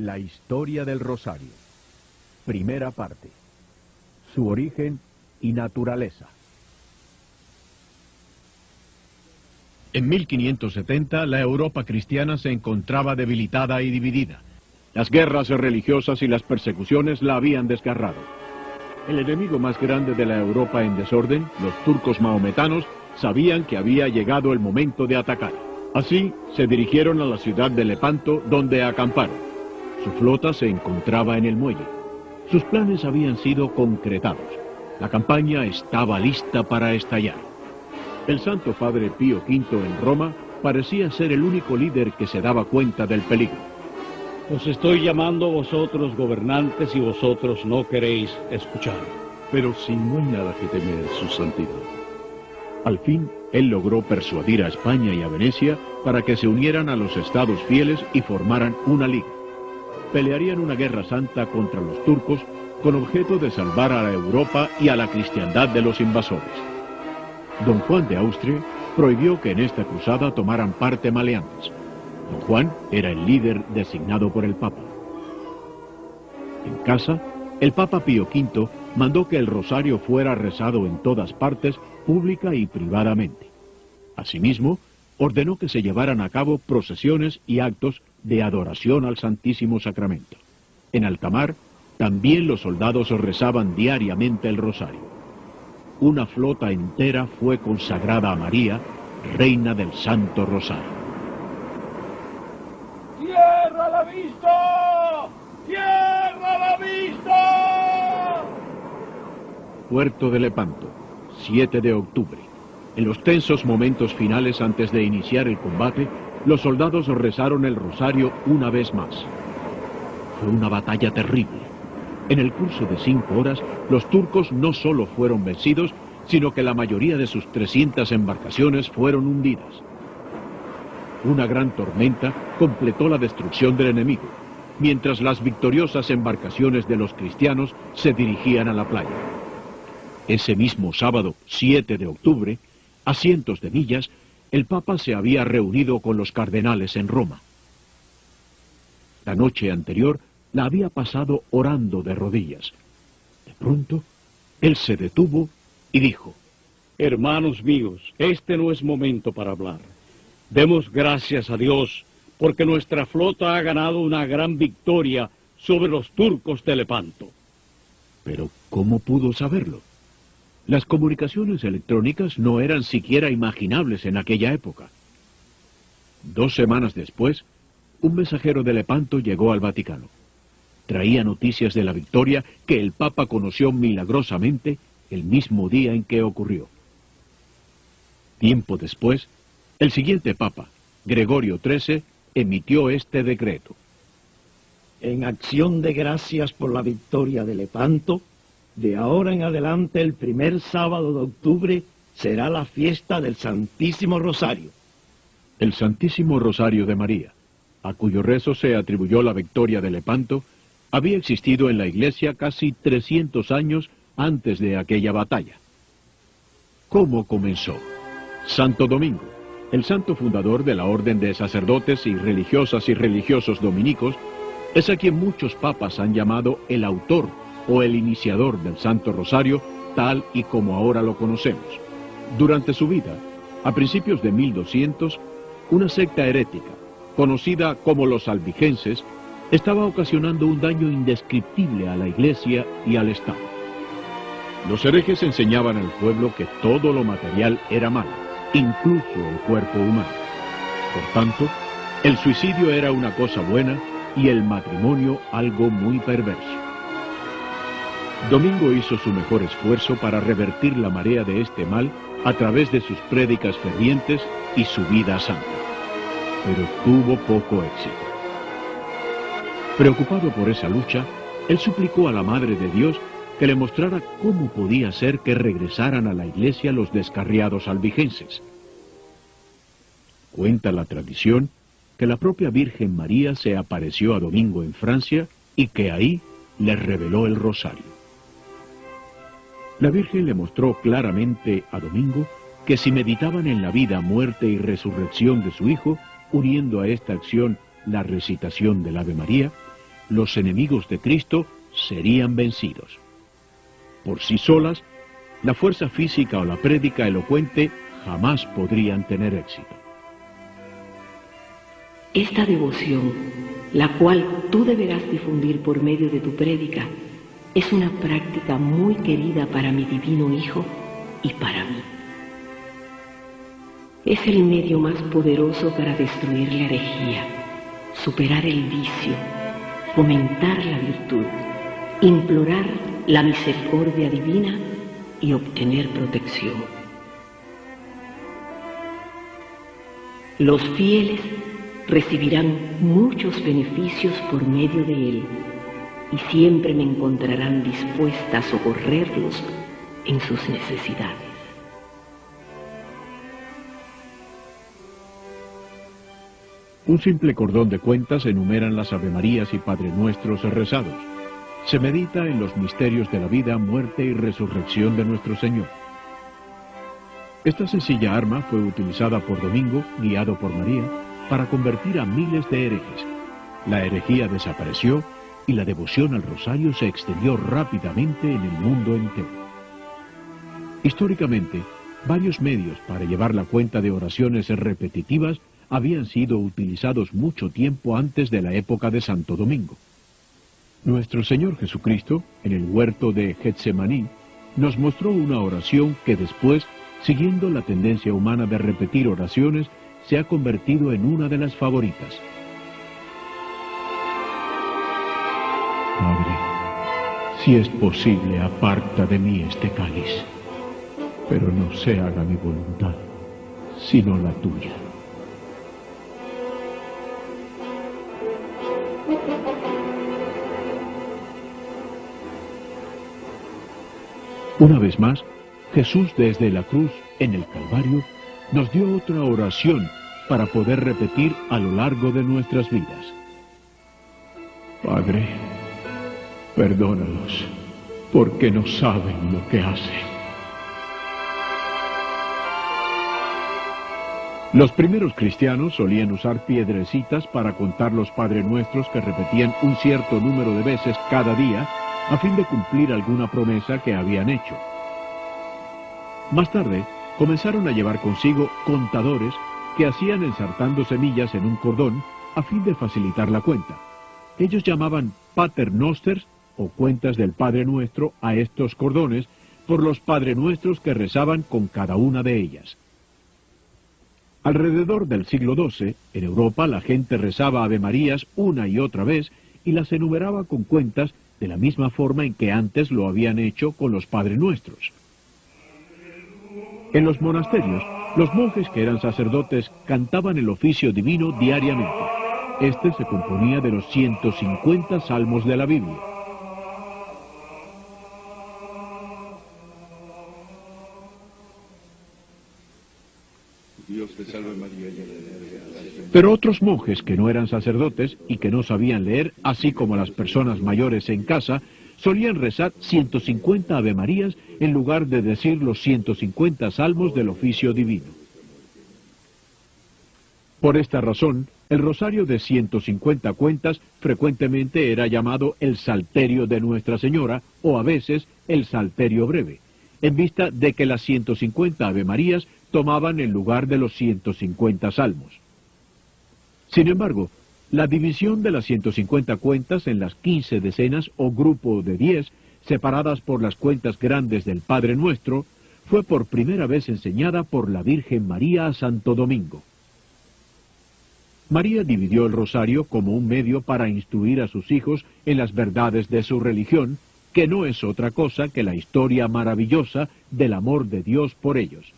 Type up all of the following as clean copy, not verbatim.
La historia del Rosario. Primera parte. Su origen y naturaleza. En 1570 la Europa cristiana se encontraba debilitada y dividida. Las guerras religiosas y las persecuciones la habían desgarrado. El enemigo más grande de la Europa en desorden, los turcos mahometanos, sabían que había llegado el momento de atacar. Así se dirigieron a la ciudad de Lepanto, donde acamparon. Su flota se encontraba en el muelle. Sus planes habían sido concretados. La campaña estaba lista para estallar. El Santo Padre Pío V en Roma parecía ser el único líder que se daba cuenta del peligro. Os estoy llamando vosotros, gobernantes, y vosotros no queréis escuchar. Pero si no hay nada que temer, su santidad. Al fin, él logró persuadir a España y a Venecia para que se unieran a los estados fieles y formaran una liga. Pelearían una guerra santa contra los turcos con objeto de salvar a la Europa y a la cristiandad de los invasores. Don Juan de Austria prohibió que en esta cruzada tomaran parte maleantes. Don Juan era el líder designado por el Papa. En casa, el Papa Pío V mandó que el rosario fuera rezado en todas partes, pública y privadamente. Asimismo, ordenó que se llevaran a cabo procesiones y actos de adoración al Santísimo Sacramento. En alta mar, también los soldados rezaban diariamente el rosario. Una flota entera fue consagrada a María, reina del Santo Rosario. ¡Tierra a la vista! ¡Tierra a la vista! Puerto de Lepanto, 7 de octubre. En los tensos momentos finales antes de iniciar el combate, los soldados rezaron el rosario una vez más. Fue una batalla terrible. En el curso de 5 horas, los turcos no solo fueron vencidos, sino que la mayoría de sus 300 embarcaciones fueron hundidas. Una gran tormenta completó la destrucción del enemigo, mientras las victoriosas embarcaciones de los cristianos se dirigían a la playa. Ese mismo sábado, 7 de octubre, a cientos de millas, el Papa se había reunido con los cardenales en Roma. La noche anterior la había pasado orando de rodillas. De pronto, él se detuvo y dijo: Hermanos míos, este no es momento para hablar. Demos gracias a Dios, porque nuestra flota ha ganado una gran victoria sobre los turcos de Lepanto. Pero, ¿cómo pudo saberlo? Las comunicaciones electrónicas no eran siquiera imaginables en aquella época. 2 semanas después, un mensajero de Lepanto llegó al Vaticano. Traía noticias de la victoria que el Papa conoció milagrosamente el mismo día en que ocurrió. Tiempo después, el siguiente Papa, Gregorio XIII, emitió este decreto. En acción de gracias por la victoria de Lepanto, de ahora en adelante el primer sábado de octubre será la fiesta del Santísimo Rosario. El Santísimo Rosario de María, a cuyo rezo se atribuyó la victoria de Lepanto, había existido en la Iglesia casi 300 años antes de aquella batalla. ¿Cómo comenzó? Santo Domingo, el santo fundador de la orden de sacerdotes y religiosas y religiosos dominicos, es a quien muchos papas han llamado el autor o el iniciador del Santo Rosario, tal y como ahora lo conocemos. Durante su vida, a principios de 1200, una secta herética, conocida como los albigenses, estaba ocasionando un daño indescriptible a la Iglesia y al Estado. Los herejes enseñaban al pueblo que todo lo material era malo, incluso el cuerpo humano. Por tanto, el suicidio era una cosa buena y el matrimonio algo muy perverso. Domingo hizo su mejor esfuerzo para revertir la marea de este mal a través de sus prédicas fervientes y su vida santa, pero tuvo poco éxito. Preocupado por esa lucha, él suplicó a la Madre de Dios que le mostrara cómo podía ser que regresaran a la Iglesia los descarriados albigenses. Cuenta la tradición que la propia Virgen María se apareció a Domingo en Francia y que ahí le reveló el rosario. La Virgen le mostró claramente a Domingo que si meditaban en la vida, muerte y resurrección de su hijo, uniendo a esta acción la recitación del Ave María, los enemigos de Cristo serían vencidos. Por sí solas, la fuerza física o la prédica elocuente jamás podrían tener éxito. Esta devoción, la cual tú deberás difundir por medio de tu prédica, es una práctica muy querida para mi divino Hijo y para mí. Es el medio más poderoso para destruir la herejía, superar el vicio, fomentar la virtud, implorar la misericordia divina y obtener protección. Los fieles recibirán muchos beneficios por medio de él y siempre me encontrarán dispuesta a socorrerlos en sus necesidades. Un simple cordón de cuentas enumeran las Avemarías y Padre Nuestros rezados. Se medita en los misterios de la vida, muerte y resurrección de nuestro Señor. Esta sencilla arma fue utilizada por Domingo, guiado por María, para convertir a miles de herejes. La herejía desapareció y la devoción al rosario se extendió rápidamente en el mundo entero. Históricamente, varios medios para llevar la cuenta de oraciones repetitivas habían sido utilizados mucho tiempo antes de la época de Santo Domingo. Nuestro Señor Jesucristo, en el huerto de Getsemaní, nos mostró una oración que después, siguiendo la tendencia humana de repetir oraciones, se ha convertido en una de las favoritas. Padre, si es posible, aparta de mí este cáliz, pero no se haga mi voluntad, sino la tuya. Una vez más, Jesús desde la cruz en el Calvario nos dio otra oración para poder repetir a lo largo de nuestras vidas. Padre, perdónalos, porque no saben lo que hacen. Los primeros cristianos solían usar piedrecitas para contar los Padre Nuestros que repetían un cierto número de veces cada día a fin de cumplir alguna promesa que habían hecho. Más tarde, comenzaron a llevar consigo contadores que hacían ensartando semillas en un cordón a fin de facilitar la cuenta. Ellos llamaban paternosters o cuentas del Padre Nuestro a estos cordones por los Padre Nuestros que rezaban con cada una de ellas. Alrededor del siglo XII, en Europa la gente rezaba Avemarías una y otra vez y las enumeraba con cuentas de la misma forma en que antes lo habían hecho con los Padre Nuestros. En los monasterios, los monjes que eran sacerdotes cantaban el oficio divino diariamente. Este se componía de los 150 salmos de la Biblia. Dios te salve María, llena de gracia. Pero otros monjes que no eran sacerdotes y que no sabían leer, así como las personas mayores en casa, solían rezar 150 Avemarías en lugar de decir los 150 salmos del oficio divino. Por esta razón, el rosario de 150 cuentas frecuentemente era llamado el Salterio de Nuestra Señora o a veces el Salterio Breve, en vista de que las 150 Avemarías tomaban el lugar de los 150 salmos. Sin embargo, la división de las 150 cuentas en las 15 decenas o grupo de 10, separadas por las cuentas grandes del Padre Nuestro, fue por primera vez enseñada por la Virgen María a Santo Domingo. María dividió el rosario como un medio para instruir a sus hijos en las verdades de su religión, que no es otra cosa que la historia maravillosa del amor de Dios por ellos.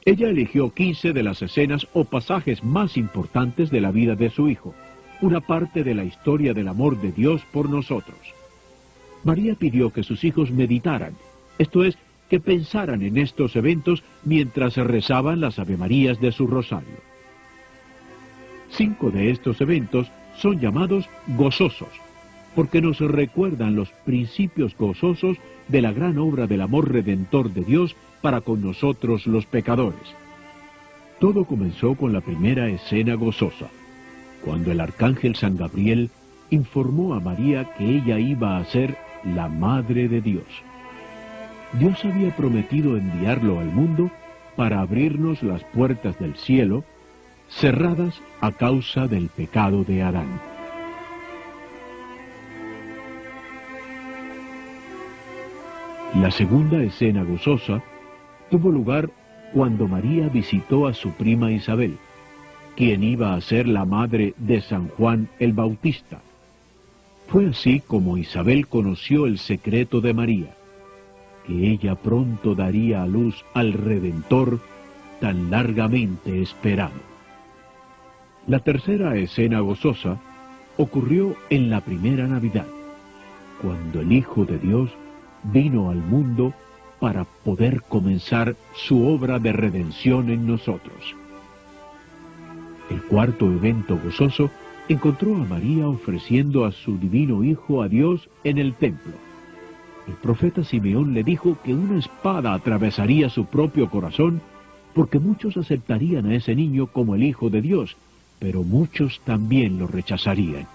Ella eligió 15 de las escenas o pasajes más importantes de la vida de su hijo, una parte de la historia del amor de Dios por nosotros. María pidió que sus hijos meditaran, esto es, que pensaran en estos eventos mientras rezaban las Avemarías de su rosario. 5 de estos eventos son llamados gozosos, porque nos recuerdan los principios gozosos de la gran obra del amor redentor de Dios para con nosotros los pecadores. Todo comenzó con la primera escena gozosa, cuando el arcángel San Gabriel informó a María que ella iba a ser la Madre de Dios. Dios había prometido enviarlo al mundo para abrirnos las puertas del cielo, cerradas a causa del pecado de Adán. La segunda escena gozosa tuvo lugar cuando María visitó a su prima Isabel, quien iba a ser la madre de San Juan el Bautista. Fue así como Isabel conoció el secreto de María, que ella pronto daría a luz al Redentor tan largamente esperado. La tercera escena gozosa ocurrió en la primera Navidad, cuando el Hijo de Dios vino al mundo para poder comenzar su obra de redención en nosotros. El cuarto evento gozoso encontró a María ofreciendo a su divino Hijo a Dios en el templo. El profeta Simeón le dijo que una espada atravesaría su propio corazón, porque muchos aceptarían a ese niño como el Hijo de Dios, pero muchos también lo rechazarían.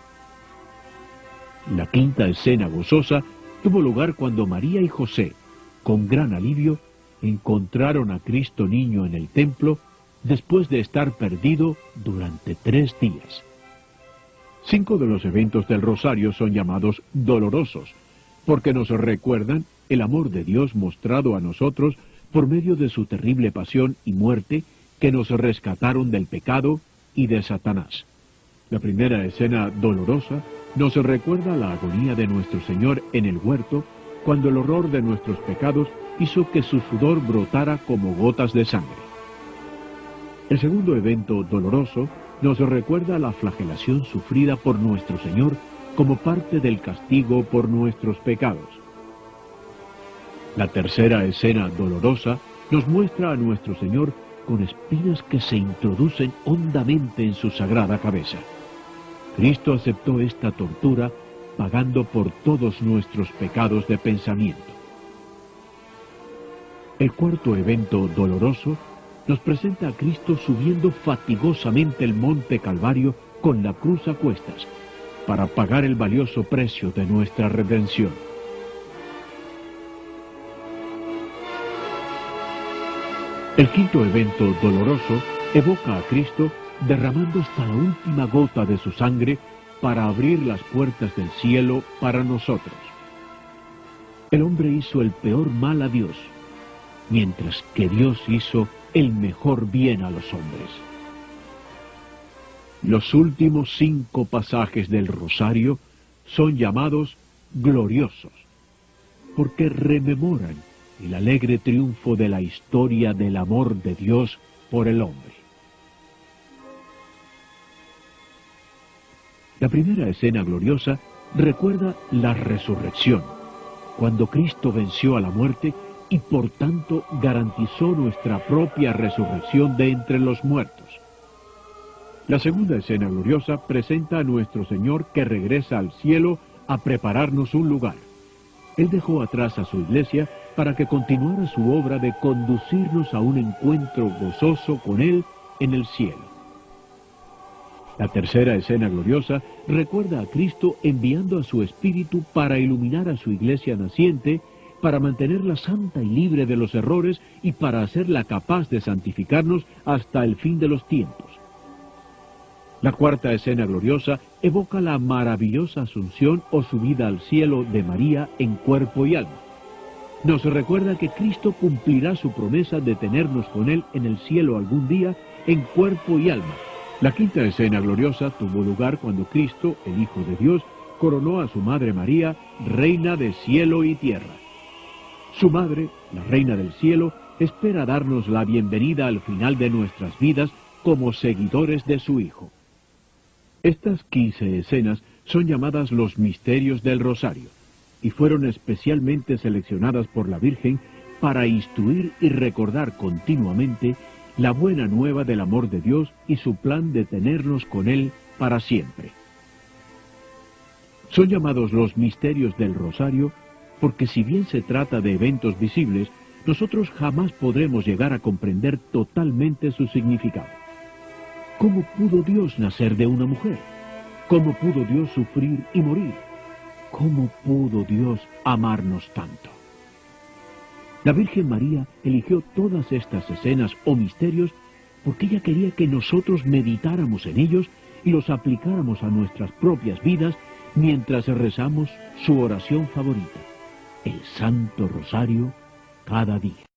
La quinta escena gozosa tuvo lugar cuando María y José, con gran alivio, encontraron a Cristo niño en el templo después de estar perdido durante 3 días. 5 de los eventos del rosario son llamados dolorosos, porque nos recuerdan el amor de Dios mostrado a nosotros por medio de su terrible pasión y muerte que nos rescataron del pecado y de Satanás. La primera escena dolorosa nos recuerda la agonía de nuestro Señor en el huerto, cuando el horror de nuestros pecados hizo que su sudor brotara como gotas de sangre. El segundo evento doloroso nos recuerda la flagelación sufrida por nuestro Señor como parte del castigo por nuestros pecados. La tercera escena dolorosa nos muestra a nuestro Señor con espinas que se introducen hondamente en su sagrada cabeza. Cristo aceptó esta tortura pagando por todos nuestros pecados de pensamiento. El cuarto evento doloroso nos presenta a Cristo subiendo fatigosamente el monte Calvario con la cruz a cuestas, para pagar el valioso precio de nuestra redención. El quinto evento doloroso evoca a Cristo derramando hasta la última gota de su sangre para abrir las puertas del cielo para nosotros. El hombre hizo el peor mal a Dios, mientras que Dios hizo el mejor bien a los hombres. Los últimos 5 pasajes del rosario son llamados gloriosos, porque rememoran el alegre triunfo de la historia del amor de Dios por el hombre. La primera escena gloriosa recuerda la resurrección, cuando Cristo venció a la muerte y por tanto garantizó nuestra propia resurrección de entre los muertos. La segunda escena gloriosa presenta a nuestro Señor que regresa al cielo a prepararnos un lugar. Él dejó atrás a su iglesia para que continuara su obra de conducirnos a un encuentro gozoso con Él en el cielo. La tercera escena gloriosa recuerda a Cristo enviando a su Espíritu para iluminar a su iglesia naciente, para mantenerla santa y libre de los errores y para hacerla capaz de santificarnos hasta el fin de los tiempos. La cuarta escena gloriosa evoca la maravillosa asunción o subida al cielo de María en cuerpo y alma. Nos recuerda que Cristo cumplirá su promesa de tenernos con Él en el cielo algún día en cuerpo y alma. La quinta escena gloriosa tuvo lugar cuando Cristo, el Hijo de Dios, coronó a su Madre María, Reina de cielo y tierra. Su Madre, la Reina del cielo, espera darnos la bienvenida al final de nuestras vidas como seguidores de su Hijo. Estas 15 escenas son llamadas los misterios del Rosario, y fueron especialmente seleccionadas por la Virgen para instruir y recordar continuamente la buena nueva del amor de Dios y su plan de tenernos con Él para siempre. Son llamados los misterios del Rosario porque si bien se trata de eventos visibles, nosotros jamás podremos llegar a comprender totalmente su significado. ¿Cómo pudo Dios nacer de una mujer? ¿Cómo pudo Dios sufrir y morir? ¿Cómo pudo Dios amarnos tanto? La Virgen María eligió todas estas escenas o misterios porque ella quería que nosotros meditáramos en ellos y los aplicáramos a nuestras propias vidas mientras rezamos su oración favorita, el Santo Rosario, cada día.